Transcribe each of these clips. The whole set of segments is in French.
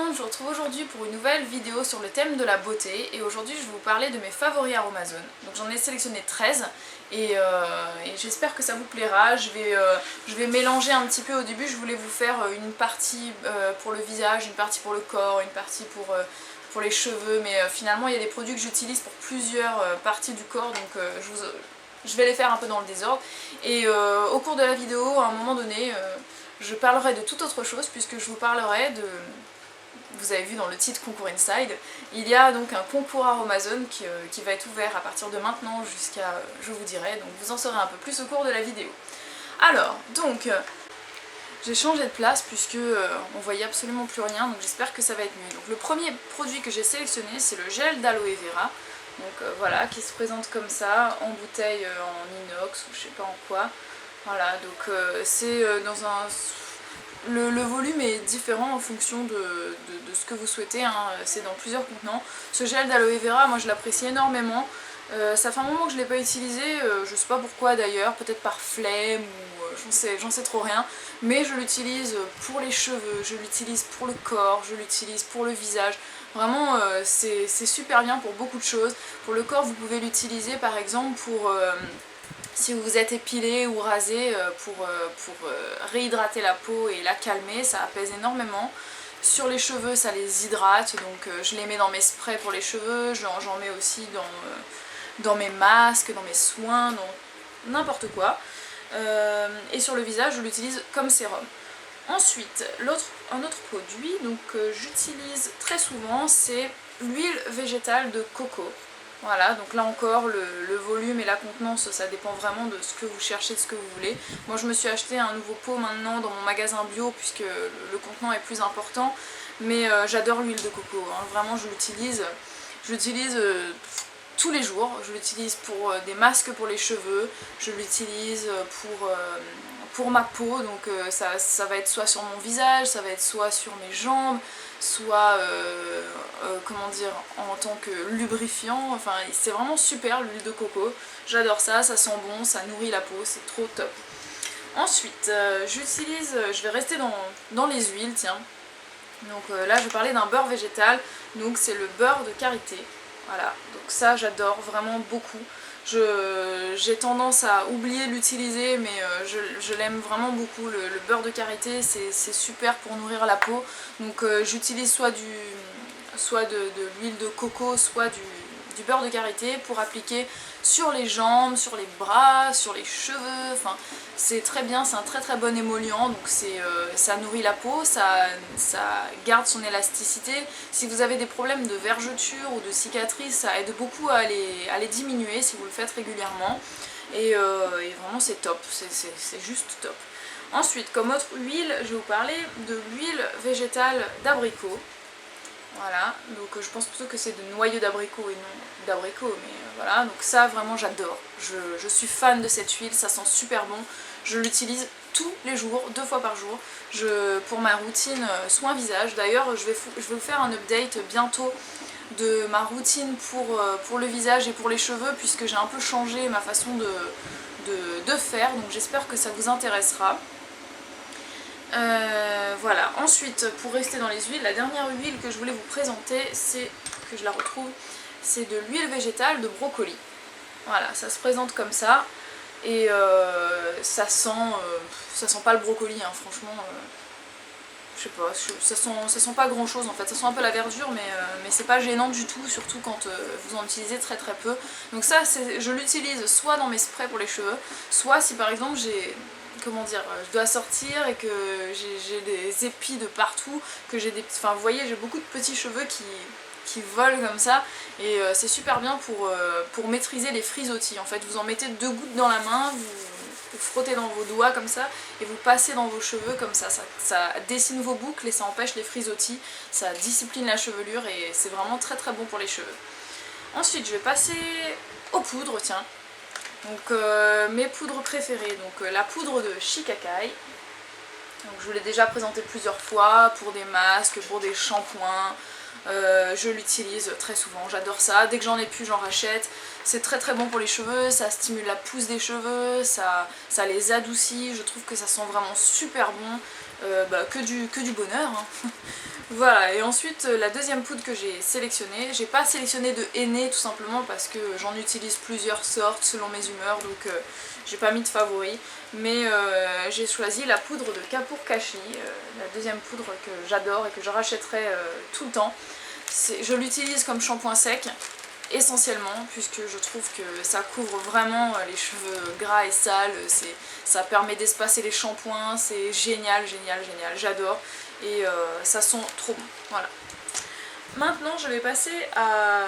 monde, je vous retrouve aujourd'hui pour une nouvelle vidéo sur le thème de la beauté et aujourd'hui je vais vous parler de mes favoris Aromazone. Donc j'en ai sélectionné 13 et j'espère que ça vous plaira. Je vais mélanger un petit peu. Au début je voulais vous faire une partie pour le visage, une partie pour le corps, une partie pour les cheveux, mais finalement il y a des produits que j'utilise pour plusieurs parties du corps, donc je vais les faire un peu dans le désordre. Et au cours de la vidéo, à un moment donné, je parlerai de toute autre chose puisque je vous parlerai de... Vous avez vu dans le titre Concours Inside, il y a donc un concours Aromazone qui va être ouvert à partir de maintenant jusqu'à... je vous dirai, donc vous en saurez un peu plus au cours de la vidéo. Alors, donc... j'ai changé de place puisque on voyait absolument plus rien, donc j'espère que ça va être mieux. Donc le premier produit que j'ai sélectionné, c'est le gel d'aloe vera. Donc voilà, qui se présente comme ça, en bouteille en inox ou je sais pas en quoi. Voilà, donc c'est dans un... Le volume est différent en fonction de ce que vous souhaitez, hein. C'est dans plusieurs contenants. Ce gel d'aloe vera, moi je l'apprécie énormément. Ça fait un moment que je ne l'ai pas utilisé, je sais pas pourquoi d'ailleurs, peut-être par flemme ou j'en sais trop rien, mais je l'utilise pour les cheveux, je l'utilise pour le corps, je l'utilise pour le visage. Vraiment c'est super bien pour beaucoup de choses. Pour le corps vous pouvez l'utiliser par exemple pour... si vous vous êtes épilé ou rasé pour réhydrater la peau et la calmer, ça apaise énormément. Sur les cheveux ça les hydrate, donc je les mets dans mes sprays pour les cheveux, j'en mets aussi dans mes masques, dans mes soins, dans n'importe quoi. Et sur le visage je l'utilise comme sérum. Ensuite, un autre produit que j'utilise très souvent, c'est l'huile végétale de coco. Voilà, donc là encore le volume et la contenance ça dépend vraiment de ce que vous cherchez, de ce que vous voulez. Moi je me suis acheté un nouveau pot maintenant dans mon magasin bio puisque le contenant est plus important, mais j'adore l'huile de coco, hein. Vraiment je l'utilise tous les jours. Je l'utilise pour des masques pour les cheveux, je l'utilise pour ma peau, donc ça va être soit sur mon visage, ça va être soit sur mes jambes, soit comment dire, en tant que lubrifiant. Enfin c'est vraiment super l'huile de coco, j'adore ça, ça sent bon, ça nourrit la peau, c'est trop top. Ensuite je vais rester dans les huiles, tiens. Donc là je vais parler d'un beurre végétal, donc c'est le beurre de karité. Voilà, donc ça j'adore vraiment beaucoup. J'ai tendance à oublier de l'utiliser, mais je l'aime vraiment beaucoup. Le beurre de karité c'est super pour nourrir la peau. Donc j'utilise soit de l'huile de coco, soit du beurre de karité pour appliquer sur les jambes, sur les bras, sur les cheveux. Enfin c'est très bien, c'est un très bon émollient, donc ça nourrit la peau, ça garde son élasticité. Si vous avez des problèmes de vergetures ou de cicatrices, ça aide beaucoup à les diminuer si vous le faites régulièrement. Et vraiment c'est top, c'est juste top. Ensuite, comme autre huile, je vais vous parler de l'huile végétale d'abricot. Voilà, donc je pense plutôt que c'est de noyaux d'abricot et non d'abricot, mais voilà, donc ça vraiment j'adore. Je suis fan de cette huile, ça sent super bon. Je l'utilise tous les jours, 2 fois par jour, pour ma routine soin visage. D'ailleurs je vais vous faire un update bientôt de ma routine pour le visage et pour les cheveux, puisque j'ai un peu changé ma façon de faire, donc j'espère que ça vous intéressera. Voilà, ensuite pour rester dans les huiles, la dernière huile que je voulais vous présenter, que je la retrouve, c'est de l'huile végétale de brocoli. Voilà, ça se présente comme ça et ça sent pas le brocoli, hein, franchement, je sais pas, ça sent pas grand chose en fait, ça sent un peu la verdure, mais c'est pas gênant du tout, surtout quand vous en utilisez très peu. Donc ça, je l'utilise soit dans mes sprays pour les cheveux, soit si par exemple comment dire, je dois sortir et que j'ai des épis de partout, que j'ai des... Enfin vous voyez, j'ai beaucoup de petits cheveux qui volent comme ça, et c'est super bien pour maîtriser les frisottis. En fait, vous en mettez 2 gouttes dans la main, vous frottez dans vos doigts comme ça, et vous passez dans vos cheveux comme ça dessine vos boucles et ça empêche les frisottis, ça discipline la chevelure et c'est vraiment très bon pour les cheveux. Ensuite, je vais passer aux poudres, tiens. Donc mes poudres préférées, donc la poudre de Shikakai, donc je vous l'ai déjà présentée plusieurs fois pour des masques, pour des shampoings, je l'utilise très souvent, j'adore ça, dès que j'en ai plus j'en rachète. C'est très bon pour les cheveux, ça stimule la pousse des cheveux, ça les adoucit, je trouve que ça sent vraiment super bon. que du bonheur, hein. Voilà, et ensuite la deuxième poudre que j'ai sélectionnée, j'ai pas sélectionné de henné tout simplement parce que j'en utilise plusieurs sortes selon mes humeurs, donc j'ai pas mis de favori, mais j'ai choisi la poudre de Kapoor Kashi, la deuxième poudre que j'adore et que je rachèterai tout le temps. Je l'utilise comme shampoing sec essentiellement puisque je trouve que ça couvre vraiment les cheveux gras et sales, ça permet d'espacer les shampoings, c'est génial, génial, génial, j'adore et ça sent trop bon, voilà. Maintenant je vais passer à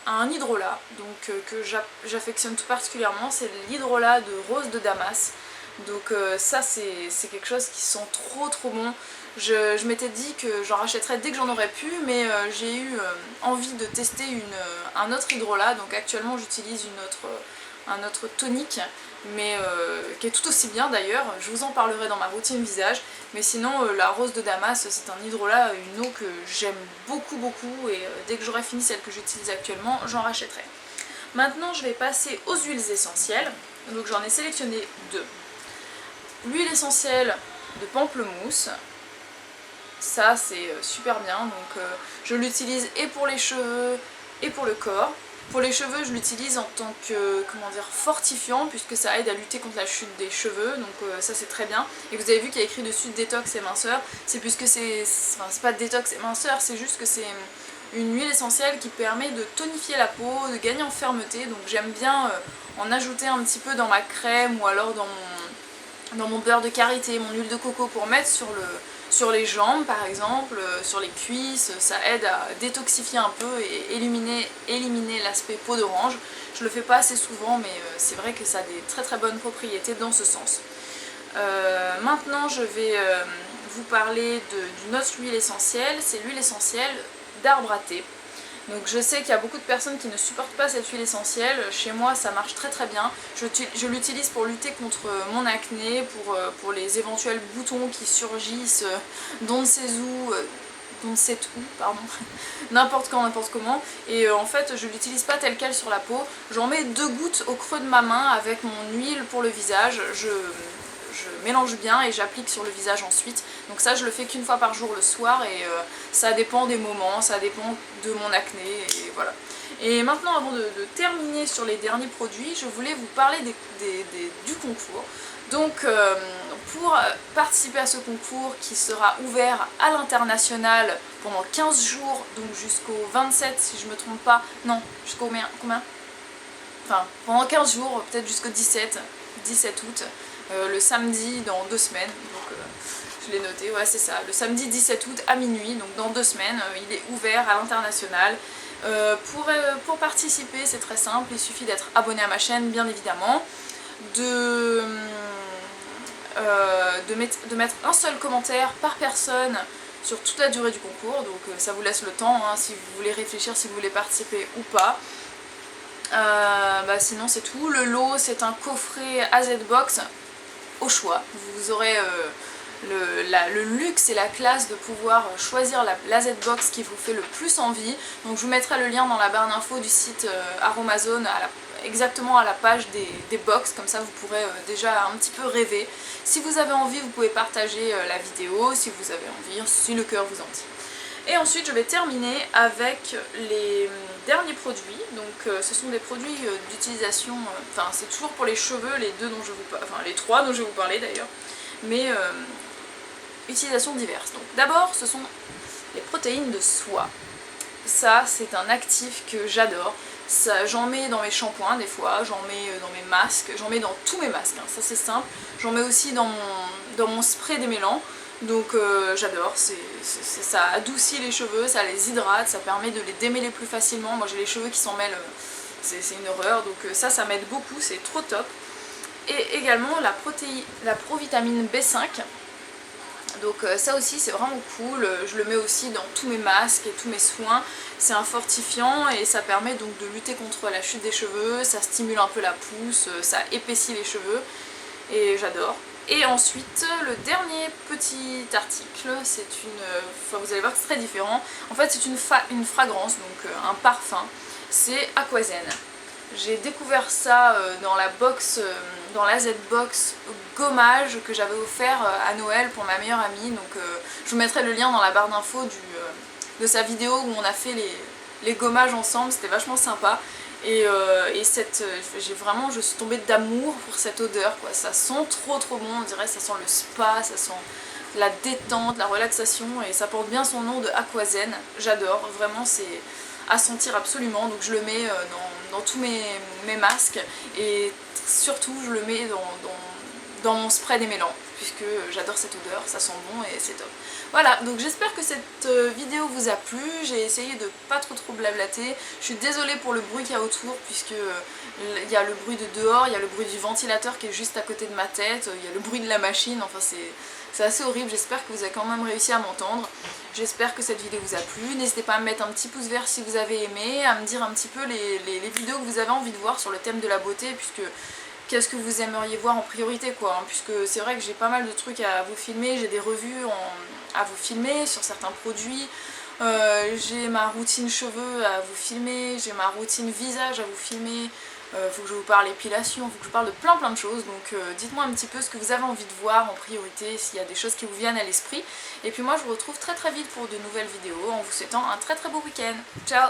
un hydrolat donc, que j'affectionne tout particulièrement, c'est l'hydrolat de rose de Damas. Donc ça c'est quelque chose qui sent trop trop bon. Je m'étais dit que j'en rachèterais dès que j'en aurais pu, mais j'ai eu envie de tester un autre hydrolat. Donc actuellement j'utilise un autre tonique, mais qui est tout aussi bien d'ailleurs. Je vous en parlerai dans ma routine visage. Mais sinon la rose de Damas c'est un hydrolat, une eau que j'aime beaucoup beaucoup, et dès que j'aurai fini celle que j'utilise actuellement, j'en rachèterai. Maintenant je vais passer aux huiles essentielles. Donc j'en ai sélectionné deux. L'huile essentielle de pamplemousse, ça c'est super bien, donc je l'utilise et pour les cheveux et pour le corps. Pour les cheveux je l'utilise en tant que, comment dire, fortifiant puisque ça aide à lutter contre la chute des cheveux, donc ça c'est très bien. Et vous avez vu qu'il y a écrit dessus détox et minceur, c'est puisque c'est pas détox et minceur, c'est juste que c'est une huile essentielle qui permet de tonifier la peau, de gagner en fermeté, donc j'aime bien en ajouter un petit peu dans ma crème ou alors dans mon beurre de karité, mon huile de coco pour mettre sur les jambes par exemple, sur les cuisses. Ça aide à détoxifier un peu et éliminer l'aspect peau d'orange. Je le fais pas assez souvent, mais c'est vrai que ça a des très très bonnes propriétés dans ce sens. Maintenant je vais vous parler d'une autre huile essentielle, c'est l'huile essentielle d'arbre à thé. Donc je sais qu'il y a beaucoup de personnes qui ne supportent pas cette huile essentielle. Chez moi ça marche très très bien. Je l'utilise pour lutter contre mon acné, pour les éventuels boutons qui surgissent d'on ne sait où, pardon, n'importe quand, n'importe comment. Et en fait je l'utilise pas telle quelle sur la peau. J'en mets 2 gouttes au creux de ma main avec mon huile pour le visage. Je mélange bien et j'applique sur le visage ensuite. Donc ça je le fais qu'une fois par jour le soir, et ça dépend des moments, ça dépend de mon acné, et voilà. Et maintenant, avant de terminer sur les derniers produits, je voulais vous parler du concours. Donc pour participer à ce concours qui sera ouvert à l'international pendant 15 jours, donc jusqu'au 27 si je me trompe pas, non, jusqu'au combien, enfin pendant 15 jours, peut-être jusqu'au 17 août, le samedi dans 2 semaines, donc je l'ai noté, ouais c'est ça, le samedi 17 août à minuit, donc dans 2 semaines, il est ouvert à l'international. Pour participer c'est très simple, il suffit d'être abonné à ma chaîne bien évidemment, de mettre un seul commentaire par personne sur toute la durée du concours, donc ça vous laisse le temps hein, si vous voulez réfléchir, si vous voulez participer ou pas. Sinon c'est tout. Le lot c'est un coffret AZ Box au choix. Vous aurez le luxe et la classe de pouvoir choisir la Z-Box qui vous fait le plus envie. Donc je vous mettrai le lien dans la barre d'infos du site Aromazone, exactement à la page des box, comme ça vous pourrez déjà un petit peu rêver. Si vous avez envie vous pouvez partager la vidéo, si vous avez envie, si le cœur vous en dit. Et ensuite je vais terminer avec les derniers produits. Donc ce sont des produits d'utilisation, enfin c'est toujours pour les cheveux, les 3 dont je vais vous parler d'ailleurs, mais utilisations diverses. Donc d'abord ce sont les protéines de soie. Ça c'est un actif que j'adore. J'en mets dans mes shampoings des fois, j'en mets dans mes masques, j'en mets dans tous mes masques, hein, ça c'est simple. J'en mets aussi dans mon spray démêlant. Donc j'adore, ça adoucit les cheveux, ça les hydrate, ça permet de les démêler plus facilement. Moi j'ai les cheveux qui s'en mêlent, c'est une horreur, donc ça m'aide beaucoup, c'est trop top. Et également la provitamine B5, donc ça aussi c'est vraiment cool, je le mets aussi dans tous mes masques et tous mes soins. C'est un fortifiant et ça permet donc de lutter contre la chute des cheveux, ça stimule un peu la pousse, ça épaissit les cheveux et j'adore. Et ensuite, le dernier petit article, c'est vous allez voir que c'est très différent. En fait, c'est une fragrance, donc un parfum. C'est Aquazen. J'ai découvert ça dans la Z-Box gommage que j'avais offert à Noël pour ma meilleure amie. Donc je vous mettrai le lien dans la barre d'infos de sa vidéo où on a fait les gommages ensemble, c'était vachement sympa. Et je suis tombée d'amour pour cette odeur, quoi. Ça sent trop bon, on dirait ça sent le spa, ça sent la détente, la relaxation, et ça porte bien son nom de Aquazen. J'adore, vraiment c'est à sentir absolument, donc je le mets dans tous mes masques, et surtout je le mets dans mon spray démêlant, puisque j'adore cette odeur, ça sent bon et c'est top. Voilà, donc j'espère que cette vidéo vous a plu, j'ai essayé de pas trop blablater, je suis désolée pour le bruit qu'il y a autour, puisque il y a le bruit de dehors, il y a le bruit du ventilateur qui est juste à côté de ma tête, il y a le bruit de la machine, enfin c'est assez horrible. J'espère que vous avez quand même réussi à m'entendre, j'espère que cette vidéo vous a plu, n'hésitez pas à me mettre un petit pouce vert si vous avez aimé, à me dire un petit peu les vidéos que vous avez envie de voir sur le thème de la beauté, puisque qu'est-ce que vous aimeriez voir en priorité, quoi, hein, puisque c'est vrai que j'ai pas mal de trucs à vous filmer, j'ai des revues à vous filmer sur certains produits, j'ai ma routine cheveux à vous filmer, j'ai ma routine visage à vous filmer, faut que je vous parle épilation, faut que je vous parle de plein de choses, donc dites-moi un petit peu ce que vous avez envie de voir en priorité, s'il y a des choses qui vous viennent à l'esprit, et puis moi je vous retrouve très vite pour de nouvelles vidéos en vous souhaitant un très beau week-end. Ciao!